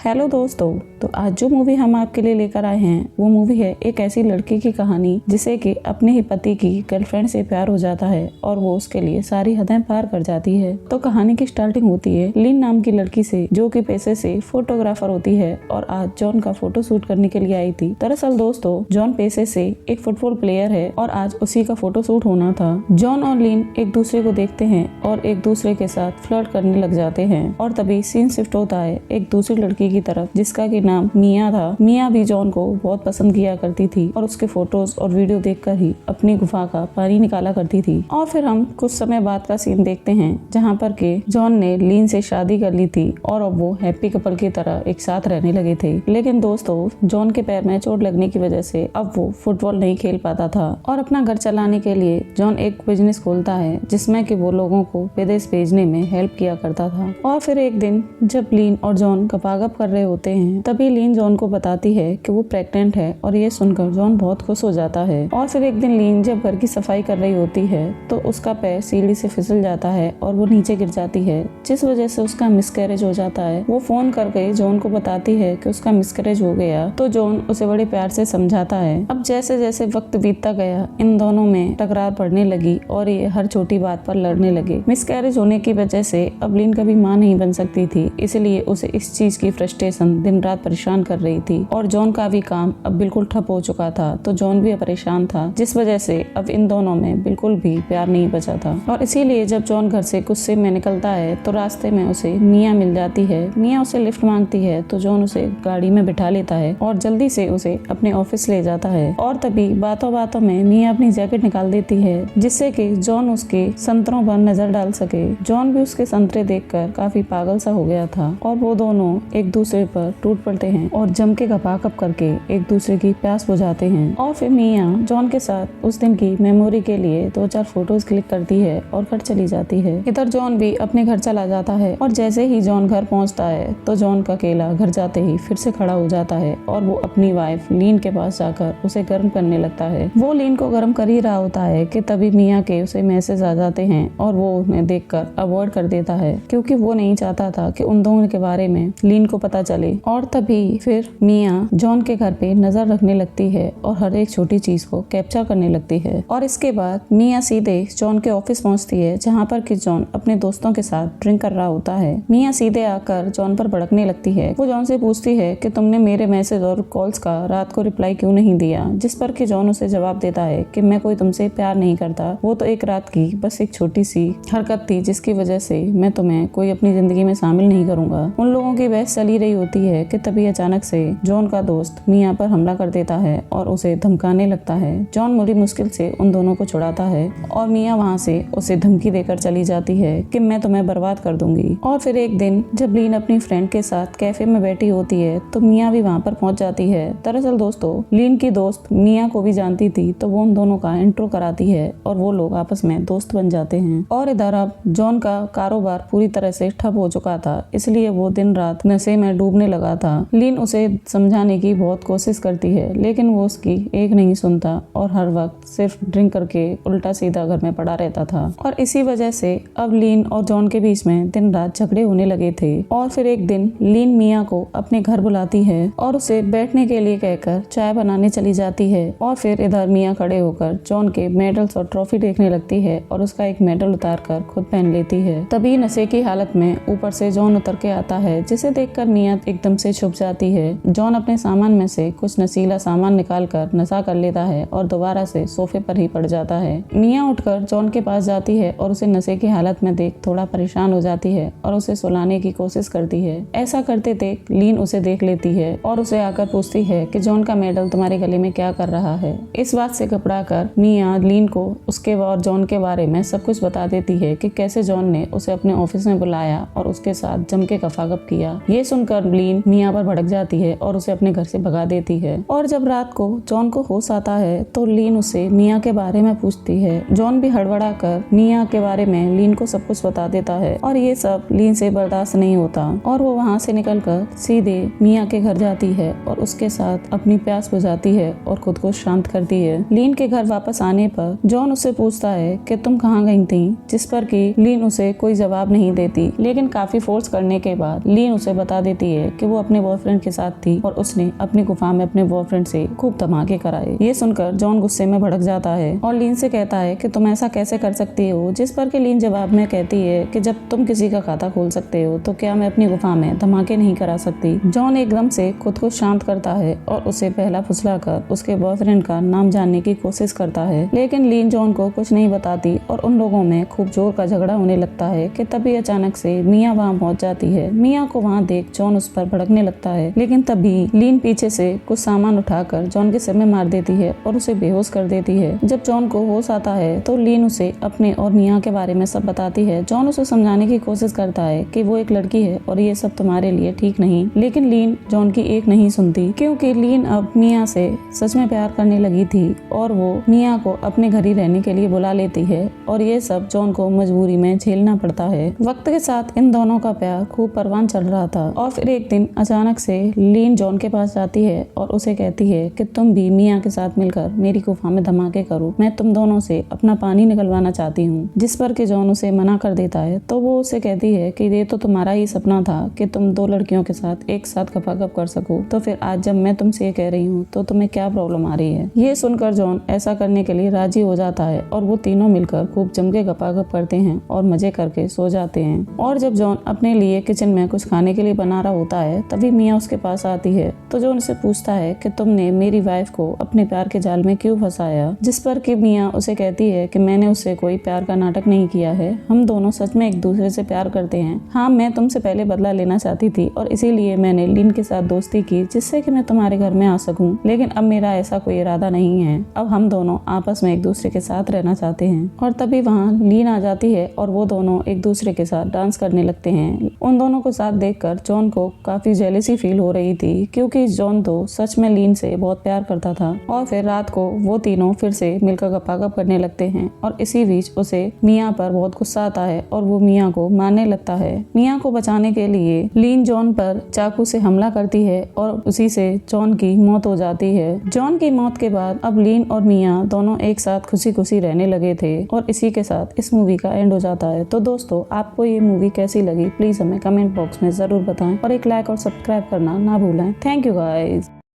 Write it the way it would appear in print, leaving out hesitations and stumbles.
Hello दोस्तों, तो आज जो मूवी हम आपके लिए लेकर आए हैं वो मूवी है एक ऐसी लड़की की कहानी जिसे कि अपने ही पति की गर्लफ्रेंड से प्यार हो जाता है और वो उसके लिए सारी हदें पार कर जाती है। तो कहानी की स्टार्टिंग होती है लीन नाम की लड़की से, जो कि पेशे से फोटोग्राफर होती है और आज जॉन का फोटो शूट करने के लिए आई थी। दरअसल दोस्तों, जॉन पेशे से एक फुटबॉल प्लेयर है और आज उसी का फोटो शूट होना था। जॉन और लीन एक दूसरे को देखते हैं और एक दूसरे के साथ फ्लर्ट करने लग जाते हैं और तभी सीन शिफ्ट होता है एक दूसरी लड़की की तरफ जिसका कि नाम मिया था। मिया भी जॉन को बहुत पसंद किया करती थी और उसके फोटोज और वीडियो देखकर ही अपनी गुफा का पानी निकाला करती थी। और फिर हम कुछ समय बाद का सीन देखते हैं जहाँ पर के जॉन ने लीन से शादी कर ली थी और अब वो हैप्पी कपल की तरह एक साथ रहने लगे थे। लेकिन दोस्तों, जॉन के पैर में चोट लगने की वजह से अब वो फुटबॉल नहीं खेल पाता था और अपना घर चलाने के लिए जॉन एक बिजनेस खोलता है जिसमें कि वो लोगों को विदेश भेजने में हेल्प किया करता था। और फिर एक दिन जब लीन और जॉन गपागप कर रहे होते हैं तभी लीन जॉन को बताती है कि वो प्रेग्नेंट है और ये सुनकर जॉन बहुत खुश हो जाता है। और फिर एक दिन लीन जब घर की सफाई कर रही होती है तो उसका पैर सीढ़ी से फिसल जाता है और वो नीचे गिर जाती है, जिस वजह से उसका मिसकैरेज हो जाता है। वो फोन करके जॉन को बताती है कि उसका मिसकैरेज हो गया तो जॉन उसे बड़े प्यार से समझाता है। अब जैसे जैसे वक्त बीतता गया इन दोनों में तकरार पड़ने लगी और ये हर छोटी बात पर लड़ने लगे। मिसकैरेज होने की वजह से अब लीन कभी मां नहीं बन सकती थी, इसलिए उसे इस चीज की फ्रस्ट्रेशन दिन रात परेशान कर रही थी और जॉन का भी काम अब बिल्कुल ठप हो चुका था तो जॉन भी परेशान था, जिस वजह से अब इन दोनों में बिल्कुल भी प्यार नहीं बचा था। और इसीलिए जब जॉन घर से गुस्से में निकलता है तो रास्ते में उसे मिया मिल जाती है। मिया उसे लिफ्ट मांगती है तो जॉन उसे गाड़ी में बिठा लेता है और जल्दी से उसे अपने ऑफिस ले जाता है। और तभी बातों बातों में मिया अपनी जैकेट निकाल देती है जिससे कि जॉन उसके संतरों पर नजर डाल सके। जॉन भी उसके संतरे देखकर काफी पागल सा हो गया था और वो दोनों एक दूसरे पर टूट पड़ते हैं और जम के गपागप करके एक दूसरे की प्यास बुझाते हैं। और फिर मिया जॉन के साथ उस दिन की मेमोरी के लिए 2-4 फोटोज क्लिक करती है और घर चली जाती है। इधर जॉन भी अपने घर चला जाता है और जैसे ही जॉन घर पहुंचता है तो जॉन का केला घर जाते ही फिर से खड़ा हो जाता है और वो अपनी वाइफ लीन के पास जाकर उसे गर्म करने लगता है। वो लीन को गर्म कर ही रहा होता है कि तभी मिया के उसे मैसेज आ जाते हैं और वो उन्हें देखकर अवॉइड कर देता है क्योंकि वो नहीं चाहता था कि उन दोनों के बारे में लीन को पता चले। और तभी फिर मिया जॉन के घर पे नजर रखने लगती है और हर एक छोटी चीज को कैप्चर करने लगती है। और इसके बाद मिया सीधे जॉन के ऑफिस पहुंचती है जहां पर कि जॉन अपने दोस्तों के साथ ड्रिंक कर रहा होता है। मिया सीधे आकर जॉन पर भड़कने लगती है। वो जॉन से पूछती है कि तुमने मेरे मैसेज और कॉल्स का रात को रिप्लाई क्यों नहीं दिया, जिस पर कि जॉन उसे जवाब देता है कि मैं कोई तुमसे प्यार नहीं करता, वो तो एक रात की बस एक छोटी सी हरकत थी जिसकी वजह से मैं तुम्हें कोई अपनी जिंदगी में शामिल नहीं करूंगा। उन लोगों की बहस चली रही होती है कि तभी अचानक से जॉन का दोस्त मिया पर हमला कर देता है और उसे धमकाने लगता है। जॉन बड़ी मुश्किल से उन दोनों को छुड़ाता है और मिया वहाँ से उसे धमकी देकर चली जाती है कि मैं तुम्हें बर्बाद कर दूंगी। और फिर एक दिन जब लीन अपनी फ्रेंड के साथ कैफे में बैठी होती है तो मिया भी वहाँ पर पहुँच जाती है। दरअसल दोस्तों, लीन की दोस्त मिया को भी जानती थी तो वो उन दोनों का इंट्रो कराती है और वो लोग आपस में दोस्त बन जाते हैं। और इधर अब जॉन का कारोबार पूरी तरह से ठप हो चुका था, इसलिए वो दिन रात नशे में डूबने लगा था। लीन उसे समझाने की बहुत कोशिश करती है लेकिन वो उसकी एक नहीं सुनता और हर वक्त सिर्फ ड्रिंक करके उल्टा सीधा घर में पड़ा रहता था। और इसी वजह से अब लीन और जॉन के बीच में दिन रात झगड़े होने लगे थे। और फिर एक दिन लीन मिया को अपने घर बुलाती है और उसे बैठने के लिए कहकर चाय बनाने चली जाती है। और फिर इधर मिया खड़े होकर जॉन के मेडल्स और ट्रॉफी देखने लगती है और उसका एक मेडल उतार कर खुद पहन लेती है। तभी नशे की हालत में ऊपर से जॉन उतर के आता है जिसे देखकर मिया एकदम से छुप जाती है। जॉन अपने सामान में से कुछ नशीला सामान निकाल कर नशा कर लेता है और दोबारा से सोफे पर ही पड़ जाता है। मिया उठकर जॉन के पास जाती है और उसे नशे की हालत में देख थोड़ा परेशान हो जाती है और उसे सुलाने की कोशिश करती है। ऐसा करते देख लीन उसे देख लेती है और उसे आकर पूछती है कि जॉन का मेडल तुम्हारे गले में क्या कर रहा है। इस बात से घबरा कर मिया लीन को उसके और जॉन के बारे में सब कुछ बता देती है कि कैसे जॉन ने उसे अपने ऑफिस में बुलाया और उसके साथ जम के गपागप किया। ये सुनकर लीन मिया पर भड़क जाती है और उसे अपने घर से भगा देती है। और जब रात को जॉन को होश आता है तो लीन उसे मिया के बारे में पूछती है। जॉन भी हड़बड़ा कर मिया के बारे में लीन को सब कुछ बता देता है और ये सब लीन से बर्दाश्त नहीं होता और वो वहाँ से निकलकर सीधे मिया के घर जाती है और उसके साथ अपनी प्यास बुझाती है और खुद को शांत करती है। लीन के घर वापस आने पर जॉन उससे पूछता है कि तुम कहाँ गई थी, जिस पर कि लीन उसे कोई जवाब नहीं देती, लेकिन काफी फोर्स करने के बाद लीन उसे बता देती देती है कि वो अपने बॉयफ्रेंड के साथ थी और उसने अपनी गुफा में अपने बॉयफ्रेंड से खूब धमाके कराए। ये सुनकर जॉन गुस्से में भड़क जाता है और लीन से कहता है कि तुम ऐसा कैसे कर सकती हो, जिस पर कि लीन जवाब में कहती है कि जब तुम किसी का खाता खोल सकते हो तो क्या मैं अपनी गुफा में धमाके नहीं करा सकती। जॉन एकदम से खुद को शांत करता है और उसे पहला फुसलाकर उसके बॉयफ्रेंड का नाम जानने की कोशिश करता है, लेकिन लीन जॉन को कुछ नहीं बताती और उन लोगों में खूब जोर का झगड़ा होने लगता है कि तभी अचानक से मिया वहाँ पहुँच जाती है। मिया को वहाँ देख जॉन उस पर भड़कने लगता है, लेकिन तभी लीन पीछे से कुछ सामान उठाकर जॉन के सिर में मार देती है और उसे बेहोश कर देती है। जब जॉन को होश आता है तो लीन उसे अपने और मिया के बारे में सब बताती है। जॉन उसे समझाने की कोशिश करता है कि वो एक लड़की है और ये सब तुम्हारे लिए ठीक नहीं, लेकिन लीन जॉन की एक नहीं सुनती, क्योंकि लीन अब मिया से सच में प्यार करने लगी थी और वो मिया को अपने घर ही रहने के लिए बुला लेती है और ये सब जॉन को मजबूरी में झेलना पड़ता है। वक्त के साथ इन दोनों का प्यार खूब परवान चल रहा था और फिर एक दिन अचानक से लीन जॉन के पास जाती है और उसे कहती है कि तुम भी मिया के साथ मिलकर मेरी गुफा में धमाके करो, मैं तुम दोनों से अपना पानी निकलवाना चाहती हूँ। जिस पर कि जॉन उसे मना कर देता है तो वो उसे कहती है कि ये तो तुम्हारा ही सपना था कि तुम दो लड़कियों के साथ एक साथ गपागप कर सको, तो फिर आज जब मैं तुमसे ये कह रही हूँ तो तुम्हें क्या प्रॉब्लम आ रही है। ये सुनकर जॉन ऐसा करने के लिए राजी हो जाता है और वो तीनों मिलकर खूब जम के गपागप करते हैं और मजे करके सो जाते हैं। और जब जॉन अपने लिए किचन में कुछ खाने के लिए बना रहा होता है तभी मिया उसके पास आती है तो जॉन उसे पूछता है कि तुमने मेरी वाइफ को अपने प्यार के जाल में क्यों फंसाया। जिस पर कि मिया उसे कहती है कि मैंने उससे कोई प्यार का नाटक नहीं किया है, हम दोनों सच में एक दूसरे से प्यार करते हैं। हाँ, मैं तुमसे पहले बदला लेना चाहती थी और इसीलिए मैंने लीन के साथ दोस्ती की जिससे कि मैं तुम्हारे घर में आ सकूं, लेकिन अब मेरा ऐसा कोई इरादा नहीं है। अब हम दोनों आपस में एक दूसरे के साथ रहना चाहते हैं। और तभी वहाँ लीन आ जाती है और वो दोनों एक दूसरे के साथ डांस करने लगते हैं। उन दोनों को साथ देखकर जॉन को काफी जेलसी फील हो रही थी, क्योंकि जॉन तो सच में लीन से बहुत प्यार करता था। और फिर रात को वो तीनों फिर से मिलकर गपागप करने लगते हैं और इसी बीच उसे मिया पर बहुत गुस्सा आता है और वो मिया को मारने लगता है। मिया को बचाने के लिए लीन जॉन पर चाकू से हमला करती है और उसी से जॉन की मौत हो जाती है। जॉन की मौत के बाद अब लीन और मिया दोनों एक साथ खुशी खुशी रहने लगे थे और इसी के साथ इस मूवी का एंड हो जाता है। तो दोस्तों, आपको ये मूवी कैसी लगी प्लीज हमें कमेंट बॉक्स में जरूर बताएं और एक लाइक और सब्सक्राइब करना ना भूलें। Thank you guys.